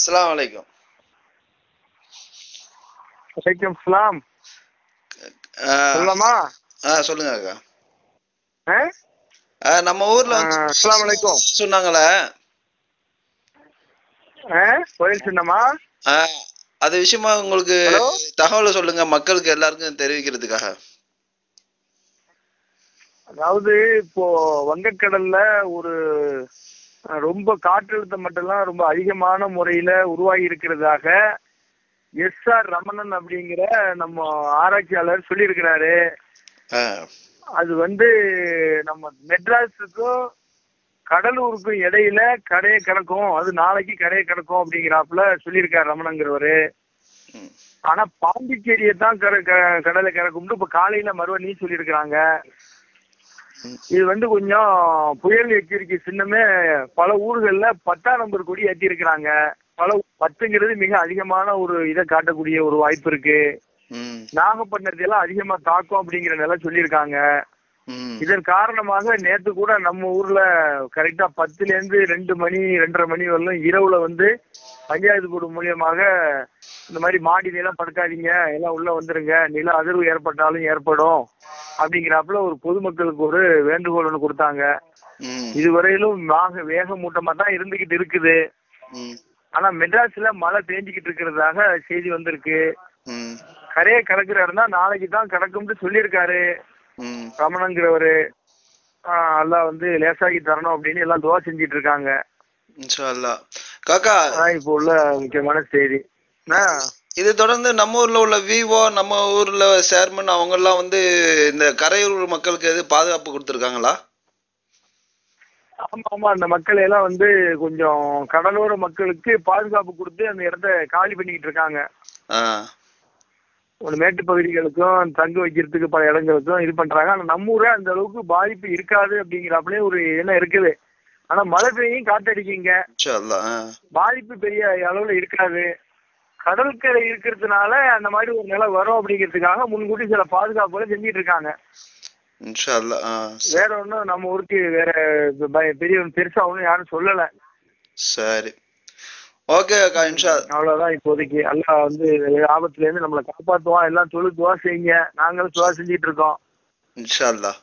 அஸ்ஸலாமு அலைக்கும். வலைக்கும் சலாம். சொல்லலாமா? சொல்லுங்க அக்கா. ஆ? நம்ம ஊர்ல அஸ்ஸலாமு அலைக்கும் சொன்னாங்களே, கோயில் சின்னமா? அது விஷயமா உங்களுக்கு தகவல் சொல்லுங்க, மக்களுக்கு எல்லாருக்கும் தெரிவிக்கிறதுக்காக. அதாவது இப்போ வங்கக்கடல்ல ஒரு ரொம்ப காற்றழுத்த மட்டம்லாம் ரொம்ப அதிகமான முறையில உருவாகி இருக்கிறதாக எஸ்.ஆர். ரமணன் அப்படிங்கிற நம்ம ஆராய்ச்சியாளர் சொல்லியிருக்கிறாரு. அது நம்ம மெட்ராஸுக்கும் கடலூருக்கும் இடையில கரையை கிடக்கும், அது நாளைக்கு கரையை கிடக்கும் அப்படிங்கிறாப்புல சொல்லியிருக்காரு ரமணங்கிறவரு. ஆனா பாண்டிச்சேரியை தான் கடலை கிடக்கும்னு இப்ப காலையில மறுபடியும் சொல்லியிருக்கிறாங்க. இது கொஞ்சம் புயல் எச்சரிக்கை சின்னமே பல ஊர்கள்ல 10ஆம் நம்பர் கொடி ஏற்றி இருக்கிறாங்க. 10ங்கிறது மிக அதிகமான ஒரு இதை காட்டக்கூடிய ஒரு வாய்ப்பு இருக்கு. நாகப்பட்டினத்தை எல்லாம் அதிகமா தாக்கும் அப்படிங்கிற நிலை சொல்லியிருக்காங்க. இதன் காரணமாக நேத்து கூட நம்ம ஊர்ல கரெக்டா 10ல இருந்து 2 மணி 2:30 மணி வரலும் இரவுல பஞ்சாயத்து போர்டு மூலியமாக இந்த மாதிரி மாடியில எல்லாம் படுக்காதீங்க, எல்லாம் உள்ள வந்துருங்க, நில அதிர்வு ஏற்பட்டாலும் ஏற்படும் அப்படிங்கிறாப்புல ஒரு பொதுமக்களுக்கு ஒரு வேண்டுகோள் ஒண்ணு கொடுத்தாங்க. இதுவரையிலும் வேகமூட்டமா தான் இருந்துகிட்டு இருக்குது. ஆனா மெட்ராஸ்ல மழை பெஞ்சுக்கிட்டு இருக்கிறதாக செய்தி வந்திருக்கு. கரையை கடக்கிற இருந்தா நாளைக்கு தான் கடக்கும்னு சொல்லியிருக்காரு ரமணங்கிறவரு. எல்லாம் லேசாகி தரணும் அப்படின்னு எல்லாம் துவா செஞ்சிட்டு இருக்காங்க. இப்ப உள்ள முக்கியமான செய்தி. இது தொடர்ந்து நம்ம ஊர்ல உள்ள விவோ, நம்ம ஊர்ல சேர்மன் அவங்க எல்லாம் இந்த கரையூர் மக்களுக்கு எது பாதுகாப்பு கொடுத்துருக்காங்களா? ஆமா ஆமா, அந்த மக்கள் எல்லாம் கொஞ்சம் கடலோர மக்களுக்கு பாதுகாப்பு கொடுத்து அந்த இடத்த காலி பண்ணிக்கிட்டு இருக்காங்க. ஒரு மேட்டு பகுதிகளுக்கும் தங்க வைக்கிறதுக்கு பல இடங்களுக்கும் இது பண்றாங்க. ஆனா நம்ம ஊரே அந்த அளவுக்கு பாதிப்பு இருக்காது அப்படிங்கிறாப்புலே ஒரு எண்ணம் இருக்குது. ஆனா மழை பெய்யும் காத்தடிக்குங்க, பாதிப்பு பெரிய அளவுல இருக்காது. கடற்கரை இருக்கிறதுனால அந்த மாதிரி ஒரு நிலை வரும் அப்படிங்கிறதுக்காக முன்கூட்டி சில பாதுகாப்புகளை செஞ்சிட்டு இருக்காங்க. வேற ஒன்னும் நம்ம ஊருக்கு வேற பெருசா ஒண்ணும் யாரும் சொல்லல. சரி, ஓகே அக்கா. அவ்வளவுதான் இப்போதைக்கு. எல்லாம் ஆபத்துல இருந்து நம்மளை காப்பாத்துவான். எல்லாம் துவா செய்யுங்க, நாங்களும் துவா செஞ்சிட்டு இருக்கோம். இன்ஷா அல்லாஹ்.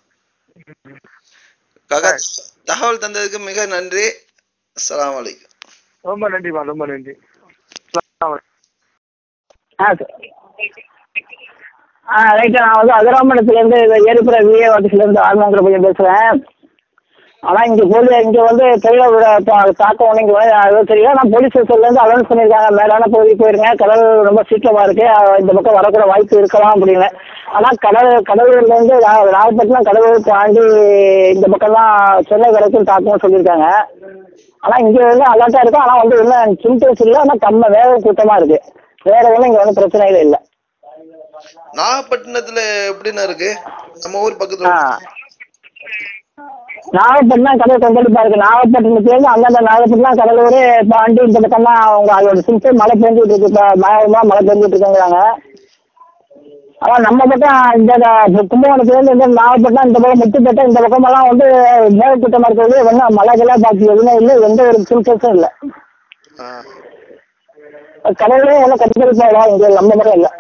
தகவல் தந்ததுக்கு மிக நன்றி. அஸ்ஸலாமு அலைக்கும். ரொம்ப நன்றிமா, ரொம்ப நன்றி. ரைட்டு. நான் அதிராமணத்துலேருந்து ஏறுபுற விஏ வாட்டர்ஸ்லேருந்து ஆர்வங்கிற பையன் பேசுகிறேன். ஆனால் இங்கே தொழிலோட தாக்கம் இங்கே அதுவும் தெரியல. ஆனால் போலீஸ் ஸ்டேஷன்லேருந்து அலௌன்ஸ் பண்ணியிருக்காங்க, மேலான பகுதிக்கு போயிருங்க, கடல் ரொம்ப சீக்கிரமாக இருக்குது, இந்த பக்கம் வரக்கூட வாய்ப்பு இருக்கலாம் அப்படின்னு. ஆனால் கடலூர்லேருந்து நாகப்பட்டினம் கடலூர் தாண்டி இந்த பக்கம்லாம் சென்னை வரைக்கும் தாக்கம்னு சொல்லியிருக்காங்க. ஆனால் இங்கே அலர்ட்டாக இருக்குது. ஆனால் இன்னும் சிம்டம்ஸ் இல்லை, ஆனால் வேக கூட்டமாக இருக்குது. வேற ஒன்றும் இங்கே பிரச்சனைகள் இல்லை. நாகப்பட்டினத்துல எப்படின்னு இருக்கு? நம்ம ஊர் பக்கத்துல நாகப்பட்டினம் கடல் கொந்தளிப்பா இருக்கு. நாகப்பட்டினத்துலேருந்து அந்தந்த நாகப்பட்டினம் கடலூர் பாண்டி இந்த பக்கம்லாம் அவங்க அதோட சிம்டம் மழை பெஞ்சிட்டு இருக்கு. பயமா மழை பெஞ்சிட்டு இருக்குங்கிறாங்க. ஆனால் நம்ம பக்கம் இந்த கும்பகோணத்துலேருந்து இந்த நாகப்பட்டினம் இந்த பக்கம் முத்துப்பேட்டை இந்த பக்கமெல்லாம் மேகக்கூட்டமாக இருக்கிறது ஒன்றும் மழைக்கெல்லாம் பாக்கி எதுவுமே இல்லை, எந்த ஒரு சிம்டம்ஸும் இல்லை. கடவுளே எல்லாம் கட்டுப்படுத்தா இங்கே நம்ம பக்கம் இல்லை.